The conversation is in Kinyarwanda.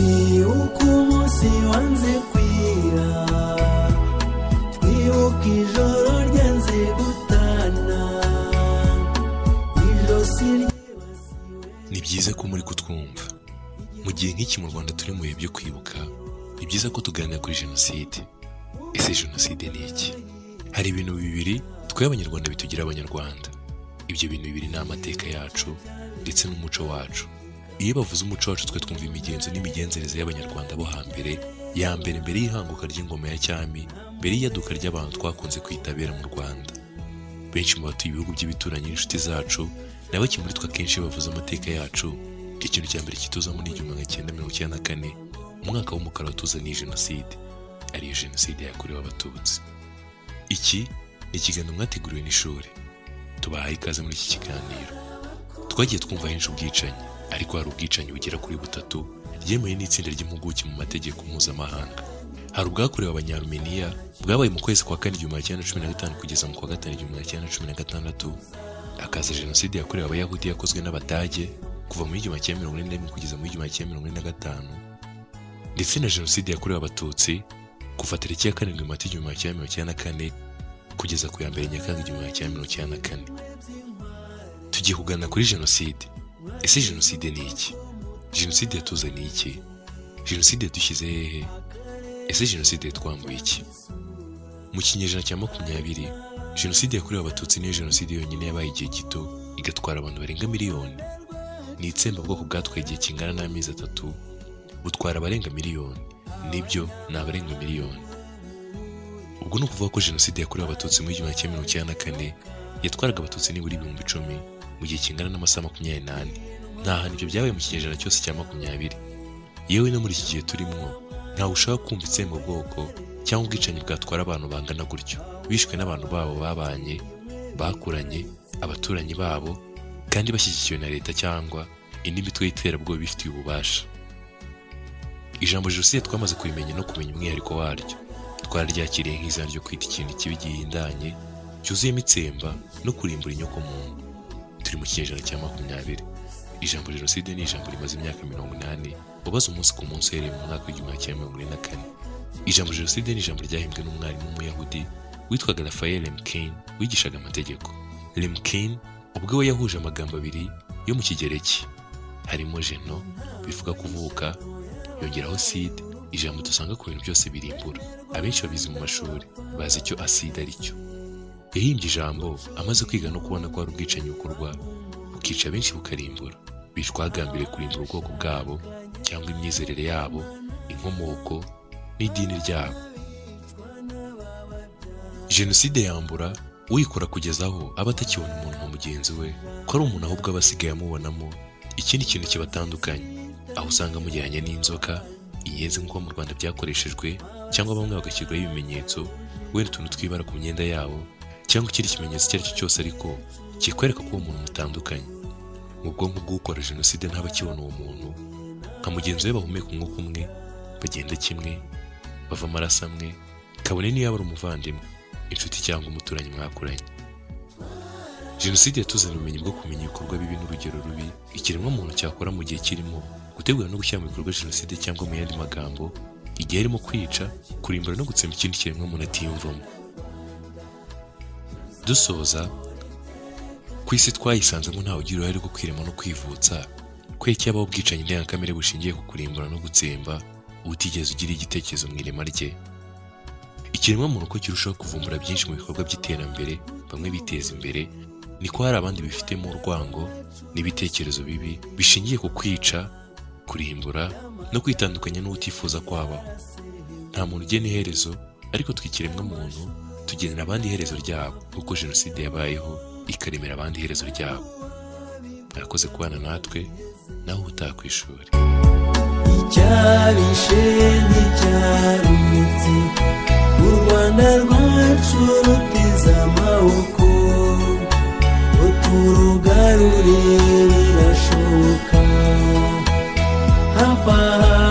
twibuka umunsi wanze kwira, twibuka ijoro ryanze gutana, ijosi ryibasiwe. Ni byiza ko muri kutwumva mu gihe nk'iki mu Rwanda turi mu bihe byo kwibuka. Ni byiza ko tuganira kuri jenoside. Ese jenoside ni iki? Hari ibintu bibiri twe abanyarwanda bitugira abanyarwanda. Ibyo bintu bibiri ni amateka yacu ndetse n'umuco wacu. Iyo bavuze umuco wacu twe twumva imigenzo n'imigenzereze y'abanyarwanda bo hambere, ya mbere y'ihanguka ry'ingoma ya cyami, mbere y'iyaduka ry'abantu twakunze kwitabira mu Rwanda. Benshi mu batuye ibihugu by'ibituranyi n'inshuti zacu na bake muri twe akenshi bavuze amateka yacu, ikintu cya mbere kituzamo ni 1994, umwaka w'umukara watuzaniye jenoside, ariyo jenoside yakorewe abatutsi. Iki ni ikiganiro mwateguriwe n'ishuri. Tubahaye ikaze muri iki kiganiro. Twagiye twumva henshi ubwicanyi, ariko hari ubwicanyi bugera kuri butatu ryemewe n'itsinda ry'impuguke mu mategeko mpuzamahanga. Hari ubwakorewe Abanyarumeniya bwabaye mu kwezi kwa kane 1915 kugeza mu kwa gatanu 1916. Hakaza jenoside yakorewe Abayahudi yakozwe n'Abadage kuva muri 1941 kugeza muri 1945, ndetse na jenoside yakorewe Abatutsi kuva tariki ya 7 Mata 1994 kugeza ku ya 1 Nyakanga 1994. Tugiye kuganira kuri jenoside. Ese jenoside ni iki? Jenoside yatuzaniye iki? Jenoside yadushyize hehe? Ese jenoside yatwambuye iki? Mu kinyejana cya 20, jenoside yakorewe Abatutsi niyo jenoside yonyine yabaye igihe gito igatwara abantu barenga miliyoni. Ni itsembabwoko bwatwaye igihe kingana n'amezi 3, butwara abarenga miliyoni. Nibyo, ni abarenga miliyoni. Ubwo ni ukuvuga ko jenoside yakorewe Abatutsi muri 1994 yatwaraga Abatutsi nibura 10,000 mu gihe kingana n'amasaha 28. Nta hantu ibyo byabaye mu kinyejana cyose cya 20. Yewe no muri iki gihe turimo, ntawe ushaka kumva itsembabwoko cyangwa ubwicanyi bwatwara abantu bangana gutyo, bishwe n'abantu babo babanye, bakuranye, abaturanyi babo, kandi bashyigikiwe na leta cyangwa indi mitwe y'iterabwoba bifitiye ububasha. Ijambo jenoside twamaze kubimenya no kumenya umwihariko waryo. Twararyakiriye nk'izina ryo kwita ikintu kibi gihindanye, cyuzuyemo itsemba no kurimbura inyokomuntu. Turi mu kinyejana cya 20. Ijambo jenoside ni ijambo rimaze imyaka 80, ubaza umunsi ku munsi uhereye mu mwaka w'1944. Ijambo jenoside ni ijambo ryahimbwe n'umwarimu w'Umuyahudi witwaga Raphael Lemkin, wigishaga amategeko. Lemkin ubwo we yahuje amagambo abiri yo mu Kigereki, harimo geno bivuga kuvuka, yongeraho acide, ijambo dusanga ku bintu byose birimbura. Abenshi babizi mu mashuri bazi icyo acide ari cyo. Yahimbye ijambo amaze kwiga no kubona ko hari ubwicanyi bukorwa bukica benshi bukarimbura. Bishwa hagambiriwe kurimbura ubwoko bwabo cyangwa imyizerere yabo, inkomoko n'idini ryabo. Jenoside yambura uyikora kugeza aho aba atakibona umuntu nka mugenzi we, ko ari umuntu ahubwo aba asigaye amubonamo ikindi kintu kibatandukanye, aho usanga mujyanye n'inzoka, inyenzi nk'uko mu Rwanda byakoreshejwe, cyangwa bamwe bagashyirwaho ibimenyetso, wenda utuntu twibara ku myenda yabo, cyangwa ikindi kimenyetso icyo ari cyo cyose ariko kikwereka ko uwo muntu mutandukanye. Mu bwonko bw'ukora jenoside ntaba akibona uwo muntu nka mugenzi we, bahumeka umwuka umwe, bagenda kimwe, bava amaraso amwe, kabone niyo yaba ari umuvandimwe, inshuti cyangwa umuturanyi mwakuranye. Jenoside yatuzaniye ubumenyi bwo kumenya ibikorwa bibi n'urugero rubi ikiremwa muntu cyakora mu gihe kirimo gutegura no gushyira mu bikorwa jenoside, cyangwa mu yandi magambo, igihe arimo kwica, kurimbura no gutsemba ikindi kiremwa muntu atiyumvamo. Dusoza, ku isi twayisanzemo ntawe ugira uruhare rwo kwirema no kwivutsa, kweki yabaho ubwicanyi ndengakamere bushingiye ku kurimbura no gutsemba, utigeze ugira igitekerezo mu irema rye. Ikiremwa muntu ko kirushaho kuvumbura byinshi mu bikorwa by'iterambere, bamwe biteza imbere, niko hari abandi bifitemo urwango n'ibitekerezo bibi bishingiye ku kwica, kurimbura no kwitandukanya n'utifuza kwabaho. Nta muntu ugena iherezo, ariko twikiremwa muntu tugenera abandi iherezo ryabo, kuko jenoside yabayeho ikaremera abandi iherezo ryabo. Mwakoze kubana natwe, naho utaha ku ishuri. Icyabishe nticyarutse, u Rwanda rwacu ruteze amaboko, ngo turugarure birashoboka. Hafi aha